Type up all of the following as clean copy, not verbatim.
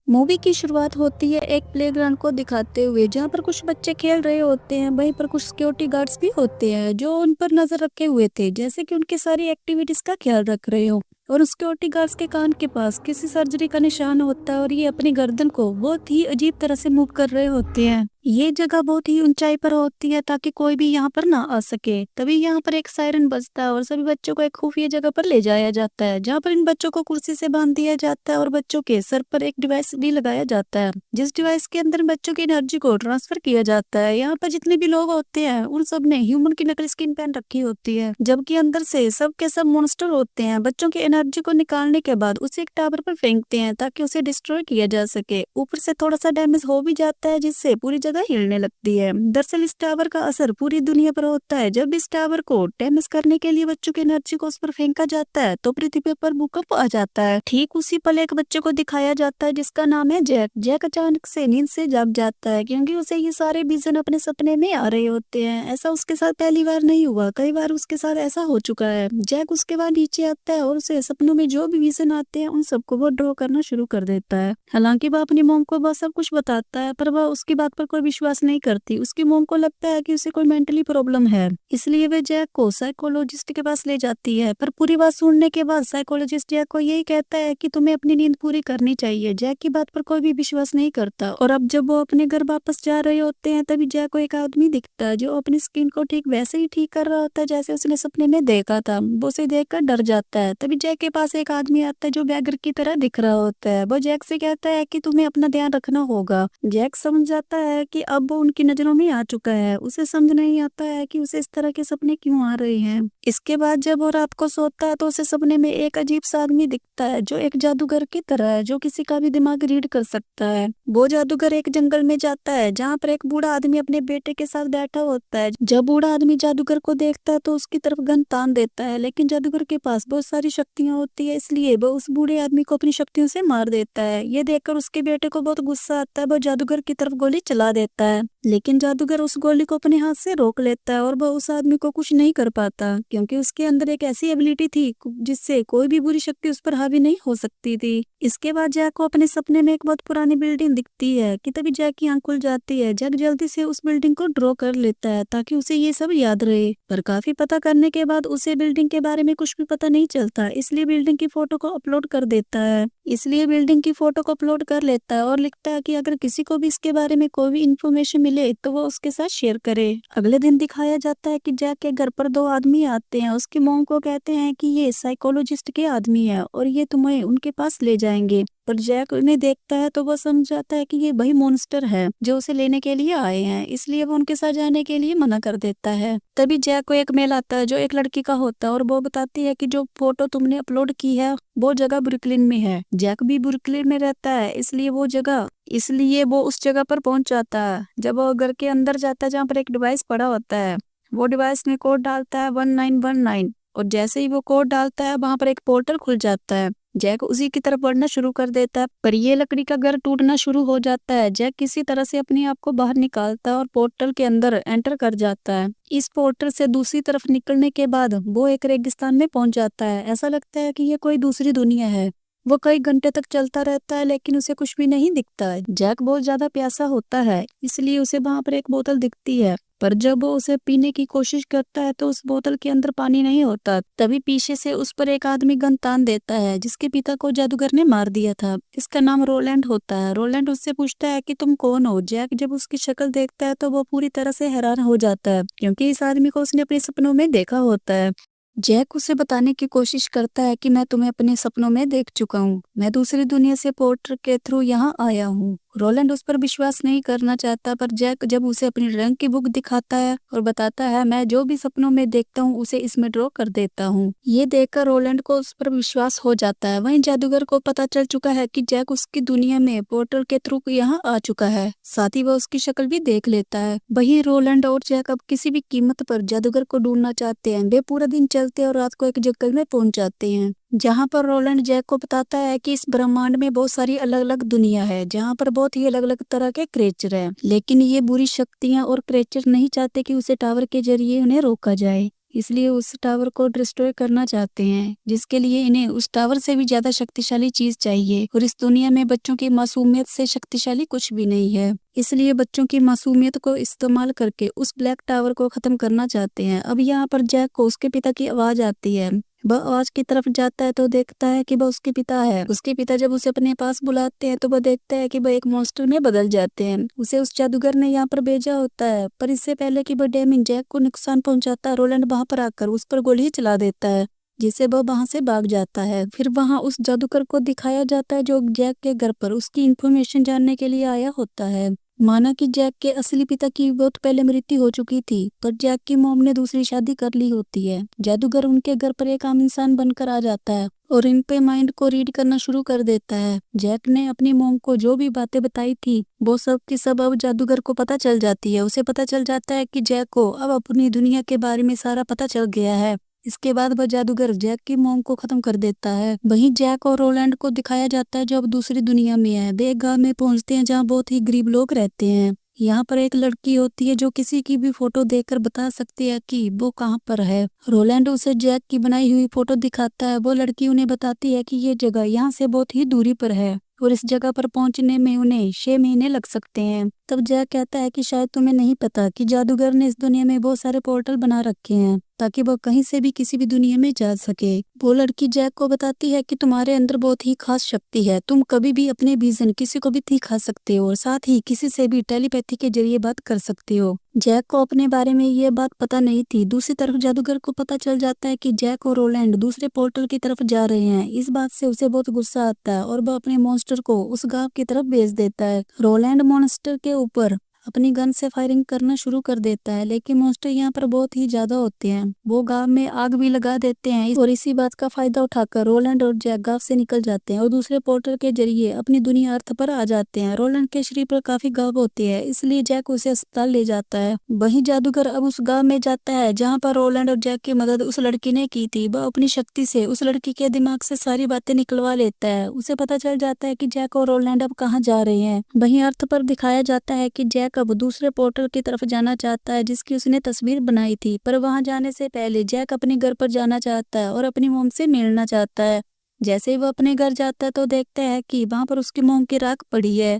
Movie की शुरुआत होती है एक प्लेग्राउंड को दिखाते हुए, जहाँ पर कुछ बच्चे खेल रहे होते हैं। वहीं पर कुछ सिक्योरिटी गार्ड्स भी होते हैं जो उन पर नजर रखे हुए थे, जैसे कि उनकी सारी एक्टिविटीज का ख्याल रख रहे हो। और उस सिक्योरिटी गार्ड्स के कान के पास किसी सर्जरी का निशान होता है और ये अपनी गर्दन को बहुत ही अजीब तरह से मूव कर रहे होते हैं। ये जगह बहुत ही ऊंचाई पर होती है ताकि कोई भी यहाँ पर ना आ सके। तभी यहाँ पर एक सायरन बजता है और सभी बच्चों को एक खुफिया जगह पर ले जाया जाता है, जहाँ पर इन बच्चों को कुर्सी से बांध दिया जाता है और बच्चों के सर पर एक डिवाइस भी लगाया जाता है, जिस डिवाइस के अंदर बच्चों की एनर्जी को ट्रांसफर किया जाता है। यहाँ पर जितने भी लोग होते हैं उन सब ने ह्यूमन की नकली स्किन पहन रखी होती है, जबकि अंदर से सब के सब मॉन्स्टर होते हैं। बच्चों की एनर्जी को निकालने के बाद उसे एक टावर पर फेंकते हैं ताकि उसे डिस्ट्रॉय किया जा सके। ऊपर से थोड़ा सा डैमेज हो भी जाता है, जिससे पूरी जगह हिलने लगती है। दरअसल इस टावर का असर पूरी दुनिया पर होता है। जब इस टावर को डैमेज करने के लिए बच्चों की एनर्जी को उस पर फेंका जाता है तो पृथ्वी पर भूकंप आ जाता है। ठीक उसी पल एक बच्चे को दिखाया जाता है जिसका नाम है जैक। जैक अचानक से नींद से जाग जाता है क्योंकि उसे ये सारे विजन अपने सपने में आ रहे होते हैं। ऐसा उसके साथ पहली बार नहीं हुआ, कई बार उसके साथ ऐसा हो चुका है। जैक उसके बाद नीचे आता है और उसे सपनों में जो भी विजन आते हैं उन सबको वो ड्रॉ करना शुरू कर देता है। हालांकि वह अपनी मॉम को वह सब कुछ बताता है, पर वह उसकी बात पर कोई विश्वास नहीं करती। उसकी मॉम को लगता है कि उसे कोई मेंटली प्रॉब्लम है, इसलिए वे जैक को साइकोलॉजिस्ट के पास ले जाती है। पर पूरी बात सुनने के बाद साइकोलॉजिस्ट जैक को यही कहता है कि तुम्हें अपनी नींद पूरी करनी चाहिए। जैक की बात पर कोई भी विश्वास नहीं करता और अब जब वो अपने घर वापस जा रहे होते हैं तभी जैक को एक आदमी दिखता है जो अपनी स्किन को ठीक वैसे ही ठीक कर रहा होता है जैसे उसने सपने में देखा था। वो उसे देखकर डर जाता है। तभी जैक के पास एक आदमी आता है जो बैगर की तरह दिख रहा होता है। वो जैक से कहता है कि तुम्हें अपना ध्यान रखना होगा। जैक समझ जाता है कि अब वो उनकी नजरों में आ चुका है। उसे समझ नहीं आता है कि उसे इस तरह के सपने क्यों आ रहे हैं। इसके बाद जब वो रात को सोता है तो उसे सपने में एक अजीब सा आदमी दिखता है जो एक जादूगर की तरह है, जो किसी का भी दिमाग रीड कर सकता है। वो जादूगर एक जंगल में जाता है जहाँ पर एक बूढ़ा आदमी अपने बेटे के साथ बैठा होता है। जब बूढ़ा आदमी जादूगर को देखता है तो उसकी तरफ गन तान देता है, लेकिन जादूगर के पास बहुत सारी शक्तियां होती है, इसलिए वो उस बूढ़े आदमी को अपनी शक्तियों से मार देता है। ये देखकर उसके बेटे को बहुत गुस्सा आता है। वो जादूगर की तरफ गोली चला देता है, लेकिन जादूगर उस गोली को अपने हाथ से रोक लेता है और वह उस आदमी को कुछ नहीं कर पाता क्योंकि उसके अंदर एक ऐसी एबिलिटी थी जिससे कोई भी बुरी शक्ति उस पर हावी नहीं हो सकती थी। इसके बाद जैक को अपने सपने में एक बहुत पुरानी बिल्डिंग दिखती है कि तभी जैक की आंख खुल जाती है। जैक जल्दी से उस बिल्डिंग को ड्रॉ कर लेता है ताकि उसे ये सब याद रहे, पर काफी पता करने के बाद उसे बिल्डिंग के बारे में कुछ भी पता नहीं चलता, इसलिए बिल्डिंग की फोटो को अपलोड कर देता है। इसलिए बिल्डिंग की फोटो को अपलोड कर लेता है और लिखता है कि अगर किसी को भी इसके बारे में कोई भी इंफॉर्मेशन मिले तो वो उसके साथ शेयर करे। अगले दिन दिखाया जाता है कि जैक के घर पर दो आदमी आते हैं। उसकी मॉम को कहते हैं कि ये साइकोलॉजिस्ट के आदमी है और ये तुम्हें उनके पास ले जाएंगे, पर जैक उन्हें देखता है तो वो समझ जाता है कि ये वही मॉन्स्टर है जो उसे लेने के लिए आए हैं, इसलिए वो उनके साथ जाने के लिए मना कर देता है। तभी जैक को एक मेल आता है जो एक लड़की का होता है और वो बताती है कि जो फोटो तुमने अपलोड की है वो जगह ब्रुकलिन में है। जैक भी ब्रुकलिन में रहता है, इसलिए वो उस जगह पर पहुंच जाता है। जब वो घर के अंदर जाता है जहाँ पर एक डिवाइस पड़ा होता है, वो डिवाइस में कोड डालता है 1919 और जैसे ही वो कोड डालता है वहां पर एक पोर्टल खुल जाता है। जैक उसी की तरफ बढ़ना शुरू कर देता है, पर ये लकड़ी का घर टूटना शुरू हो जाता है। जैक किसी तरह से अपने आप को बाहर निकालता है और पोर्टल के अंदर एंटर कर जाता है। इस पोर्टल से दूसरी तरफ निकलने के बाद वो एक रेगिस्तान में पहुंच जाता है। ऐसा लगता है कि ये कोई दूसरी दुनिया है। वो कई घंटे तक चलता रहता है लेकिन उसे कुछ भी नहीं दिखता है। जैक बहुत ज्यादा प्यासा होता है, इसलिए उसे वहां पर एक बोतल दिखती है, पर जब वो उसे पीने की कोशिश करता है तो उस बोतल के अंदर पानी नहीं होता। तभी पीछे से उस पर एक आदमी गन तान देता है जिसके पिता को जादूगर ने मार दिया था। इसका नाम रोलैंड होता है। रोलैंड उससे पूछता है कि तुम कौन हो। जैक जब उसकी शक्ल देखता है तो वो पूरी तरह से हैरान हो जाता है क्योंकि इस आदमी को उसने अपने सपनों में देखा होता है। जैक उसे बताने की कोशिश करता है कि मैं तुम्हें अपने सपनों में देख चुका हूँ, मैं दूसरी दुनिया से पोर्टर के थ्रू यहाँ आया हूँ। रोलैंड उस पर विश्वास नहीं करना चाहता, पर जैक जब उसे अपनी रंग की बुक दिखाता है और बताता है मैं जो भी सपनों में देखता हूँ उसे इसमें ड्रॉ कर देता हूँ। ये देखकर रोलैंड को उस पर विश्वास हो जाता है। वहीं जादूगर को पता चल चुका है कि जैक उसकी दुनिया में पोर्टल के थ्रू यहाँ आ चुका है, साथ ही वह उसकी शक्ल भी देख लेता है। वहीं रोलैंड और जैक अब किसी भी कीमत पर जादूगर को ढूंढना चाहते हैं। वे पूरा दिन चलते और रात को एक जंगल में पहुंच जाते हैं जहाँ पर रोलैंड जैक को बताता है कि इस ब्रह्मांड में बहुत सारी अलग अलग दुनिया है जहाँ पर बहुत ही अलग अलग तरह के क्रिएचर हैं, लेकिन ये बुरी शक्तियाँ और क्रिएचर नहीं चाहते कि उसे टावर के जरिए उन्हें रोका जाए। इसलिए उस टावर को डिस्ट्रॉय करना चाहते हैं, जिसके लिए इन्हें उस टावर से भी ज्यादा शक्तिशाली चीज चाहिए। और इस दुनिया में बच्चों की मासूमियत से शक्तिशाली कुछ भी नहीं है। इसलिए बच्चों की मासूमियत को इस्तेमाल करके उस ब्लैक टावर को खत्म करना चाहते हैं। अब यहाँ पर जैक को उसके पिता की आवाज आती है। वह आवाज की तरफ जाता है तो देखता है कि वह उसके पिता है। उसके पिता जब उसे अपने पास बुलाते हैं तो वह देखता है कि वह एक मॉन्स्टर में बदल जाते हैं। उसे उस जादूगर ने यहाँ पर भेजा होता है, पर इससे पहले कि वह डेमिन जैक को नुकसान पहुंचाता, रोलैंड वहां पर आकर उस पर गोली चला देता है, जिससे वह वहां से भाग जाता है। फिर वहां उस जादूगर को दिखाया जाता है जो जैक के घर पर उसकी इंफॉर्मेशन जानने के लिए आया होता है। माना कि जैक के असली पिता की बहुत पहले मृत्यु हो चुकी थी, पर जैक की मॉम ने दूसरी शादी कर ली होती है। जादूगर उनके घर पर एक आम इंसान बनकर आ जाता है और इन पे माइंड को रीड करना शुरू कर देता है। जैक ने अपनी मॉम को जो भी बातें बताई थी वो सब की सब अब जादूगर को पता चल जाती है। उसे पता चल जाता है कि जैक को अब अपनी दुनिया के बारे में सारा पता चल गया है। इसके बाद वह जादूगर जैक की मॉम को खत्म कर देता है। वहीं जैक और रोलैंड को दिखाया जाता है जो अब दूसरी दुनिया में है। वे एक गांव में पहुंचते हैं जहां बहुत ही गरीब लोग रहते हैं। यहाँ पर एक लड़की होती है जो किसी की भी फोटो देखकर बता सकती है कि वो कहाँ पर है। रोलैंड उसे जैक की बनाई हुई फोटो दिखाता है। वो लड़की उन्हें बताती है कि ये जगह यहाँ से बहुत ही दूरी पर है और इस जगह पर पहुंचने में उन्हें 6 महीने लग सकते हैं। तब जैक कहता है कि शायद तुम्हें नहीं पता कि जादूगर ने इस दुनिया में बहुत सारे पोर्टल बना रखे हैं ताकि वो कहीं से भी किसी भी दुनिया में जा सके। वो लड़की जैक को बताती है कि तुम्हारे अंदर बहुत ही खास शक्ति है, तुम कभी भी अपने विजन किसी को भी दिखा सकते हो और साथ ही किसी से भी टेलीपैथी के जरिए बात कर सकते हो। जैक को अपने बारे में ये बात पता नहीं थी। दूसरी तरफ जादूगर को पता चल जाता है कि जैक और रोलैंड दूसरे पोर्टल की तरफ जा रहे हैं। इस बात से उसे बहुत गुस्सा आता है और वह अपने मॉन्स्टर को उस गांव की तरफ भेज देता है। रोलैंड मॉन्स्टर के ऊपर अपनी गन से फायरिंग करना शुरू कर देता है, लेकिन मॉन्स्टर यहाँ पर बहुत ही ज्यादा होते हैं। वो गांव में आग भी लगा देते हैं और इसी बात का फायदा उठाकर रोलैंड और जैक गांव से निकल जाते हैं और दूसरे पोर्टल के जरिए अपनी दुनिया अर्थ पर आ जाते हैं। रोलैंड के शरीर पर काफी घाव होती है, इसलिए जैक उसे अस्पताल ले जाता है। वहीं जादूगर अब उस गाँव में जाता है जहाँ पर रोलैंड और जैक की मदद उस लड़की ने की थी। वह अपनी शक्ति से उस लड़की के दिमाग से सारी बातें निकलवा लेता है। उसे पता चल जाता है कि जैक और रोलैंड अब कहाँ जा रहे हैं। वहीं अर्थ पर दिखाया जाता है कि जैक अब दूसरे पोर्टल की तरफ जाना चाहता है जिसकी उसने तस्वीर बनाई थी, पर वहां जाने से पहले जैक अपने घर पर जाना चाहता है और अपनी मोम से मिलना चाहता है। जैसे ही वो अपने घर जाता है तो देखता है कि वहां पर उसकी मोम की राख पड़ी है।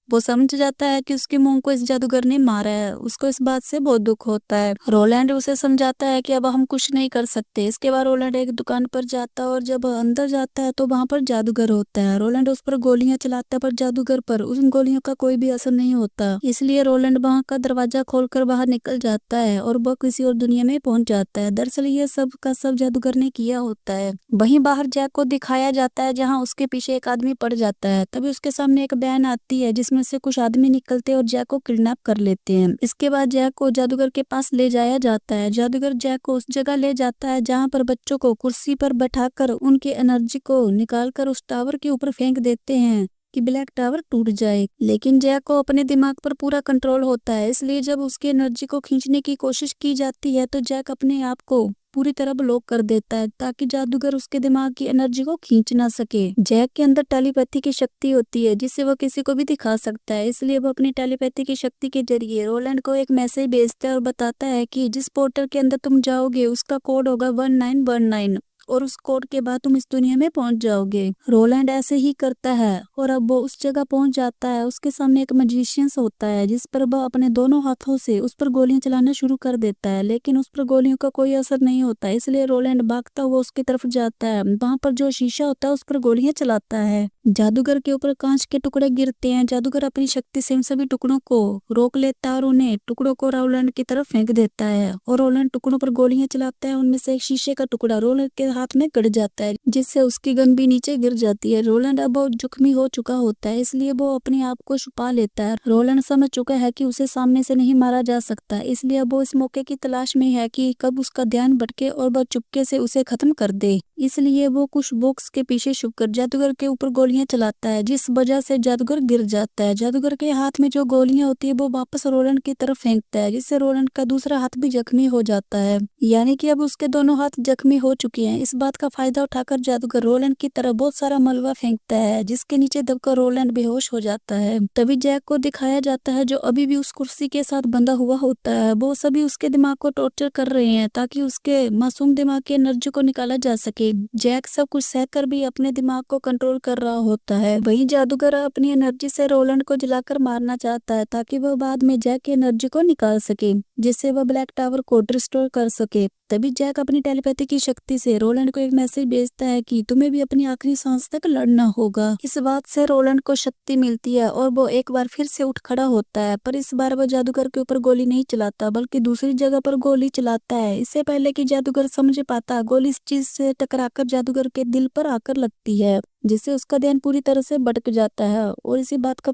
वो समझ जाता है कि उसकी मोम को इस जादूगर ने मारा है। उसको इस बात से बहुत दुख होता है। रोलैंड उसे समझाता है कि अब हम कुछ नहीं कर सकते। इसके बाद रोलैंड एक दुकान पर जाता है और जब अंदर जाता है तो वहां पर जादूगर होता है। रोलैंड उस पर गोलियां चलाता है पर जादूगर पर उन गोलियों का कोई भी असर नहीं होता। इसलिए रोलैंड वहां का दरवाजा खोलकर बाहर निकल जाता है और वह किसी और दुनिया में पहुंच जाता है। दरअसल ये सब का सब जादूगर ने किया होता है। वहीं बाहर जैक को दिखाया जाता है जहाँ उसके पीछे एक आदमी पड़ जाता है। तभी उसके सामने एक वैन आती है जिसमें से कुछ आदमी निकलते और जैक को किडनैप कर लेते हैं। इसके बाद जैक को जादूगर के पास ले जाया जाता है। जादूगर जैक को उस जगह ले जाता है जहाँ पर बच्चों को कुर्सी पर बैठाकर उनकी एनर्जी को निकालकर उस टावर के ऊपर फेंक देते हैं कि ब्लैक टावर टूट जाए। लेकिन जैक को अपने दिमाग पर पूरा कंट्रोल होता है, इसलिए जब उसकी एनर्जी को खींचने की कोशिश की जाती है तो जैक अपने आप को पूरी तरह ब्लॉक कर देता है ताकि जादूगर उसके दिमाग की एनर्जी को खींच ना सके। जैक के अंदर टेलीपैथी की शक्ति होती है जिससे वो किसी को भी दिखा सकता है, इसलिए वो अपनी टेलीपैथी की शक्ति के जरिए रोलैंड को एक मैसेज भेजता है और बताता है कि जिस पोर्टल के अंदर तुम जाओगे उसका कोड होगा 1919 और उस कोड के बाद तुम इस दुनिया में पहुंच जाओगे। रोलैंड ऐसे ही करता है और अब वो उस जगह पहुंच जाता है। उसके सामने एक मैजिशियन होता है जिस पर वह अपने दोनों हाथों से उस पर गोलियां चलाना शुरू कर देता है, लेकिन उस पर गोलियों का कोई असर नहीं होता। इसलिए रोलैंड भागता हुआ उसकी तरफ जाता है। वहां पर जो शीशा होता है उस पर गोलियां चलाता है। जादूगर के ऊपर कांच के टुकड़े गिरते हैं। जादूगर अपनी शक्ति से उन सभी टुकड़ों को रोक लेता है और उन्हें टुकड़ों को रोलैंड की तरफ फेंक देता है और रोलैंड टुकड़ों पर गोलियां चलाता है। उनमें से एक शीशे का टुकड़ा रोलैंड के हाथ में गड़ जाता है जिससे उसकी गन भी नीचे गिर जाती है। रोलैंड अब बहुत जख्मी हो चुका होता है, इसलिए वो अपने आप को छुपा लेता है। रोलैंड समझ चुका है कि उसे सामने से नहीं मारा जा सकता, इसलिए अब वो इस मौके की तलाश में है कि कब उसका ध्यान भटके और वह चुपके से उसे खत्म कर दे। इसलिए वो कुछ बॉक्स के पीछे छुपकर जादूगर के ऊपर गोलियां चलाता है जिस वजह से जादूगर गिर जाता है। जादूगर के हाथ में जो गोलियां होती है वो वापस रोलैंड की तरफ फेंकता है जिससे रोलैंड का दूसरा हाथ भी जख्मी हो जाता है। यानी कि अब उसके दोनों हाथ जख्मी हो चुके हैं। इस बात का फायदा उठाकर जादूगर रोलैंड की तरफ बहुत सारा मलबा फेंकता है, जिसके नीचे दबकर रोलैंड बेहोश हो जाता है। तभी जैक को दिखाया जाता है जो अभी भी उस कुर्सी के साथ बंधा हुआ होता है। वो सभी उसके दिमाग को टॉर्चर कर रहे हैं ताकि उसके मासूम दिमाग की एनर्जी को निकाला जा सके। जैक सब कुछ सहकर भी अपने दिमाग को कंट्रोल कर रहा होता है। वहीं जादूगर अपनी एनर्जी से रोलैंड को जलाकर मारना चाहता है ताकि वह बाद में जैक की एनर्जी को निकाल सके, जिससे वह ब्लैक टावर को रिस्टोर कर सके। तभी जैक अपनी टेलीपैथी की शक्ति से रोलैंड को एक मैसेज भेजता है कि तुम्हें भी अपनी आखिरी सांस तक लड़ना होगा। इस बात से रोलैंड को शक्ति मिलती है और वो एक बार फिर से उठ खड़ा होता है, पर इस बार वह जादूगर के ऊपर गोली नहीं चलाता बल्कि दूसरी जगह पर गोली चलाता है। इससे पहले कि जादूगर समझ पाता, गोली इस चीज से टकराकर जादूगर के दिल पर आकर लगती है, जिससे उसका ध्यान पूरी तरह से भटक जाता है। और इसी बात का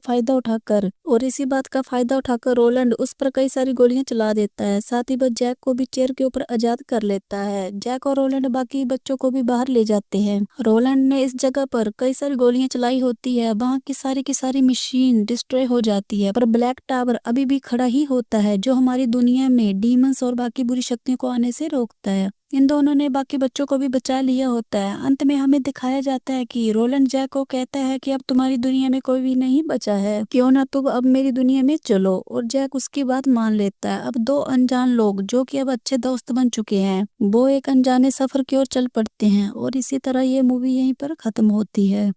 फायदा उठाकर रोलैंड उस पर कई सारी गोलियां चला देता है। साथ ही वह जैक को भी चेयर के ऊपर आजाद कर लेता है। जैक और रोलैंड बाकी बच्चों को भी बाहर ले जाते हैं। रोलैंड ने इस जगह पर कई सारी गोलियां चलाई होती है, वहाँ की सारी मशीन डिस्ट्रॉय हो जाती है, पर ब्लैक टावर अभी भी खड़ा ही होता है, जो हमारी दुनिया में डीमंस और बाकी बुरी शक्तियों को आने से रोकता है। इन दोनों ने बाकी बच्चों को भी बचा लिया होता है। अंत में हमें दिखाया जाता है कि रोलैंड जैक को कहता है कि अब तुम्हारी दुनिया में कोई भी नहीं बचा है, क्यों ना तुम अब मेरी दुनिया में चलो। और जैक उसकी बात मान लेता है। अब दो अनजान लोग जो कि अब अच्छे दोस्त बन चुके हैं, वो एक अनजाने सफर की ओर चल पड़ते हैं। और इसी तरह ये मूवी यहीं पर खत्म होती है।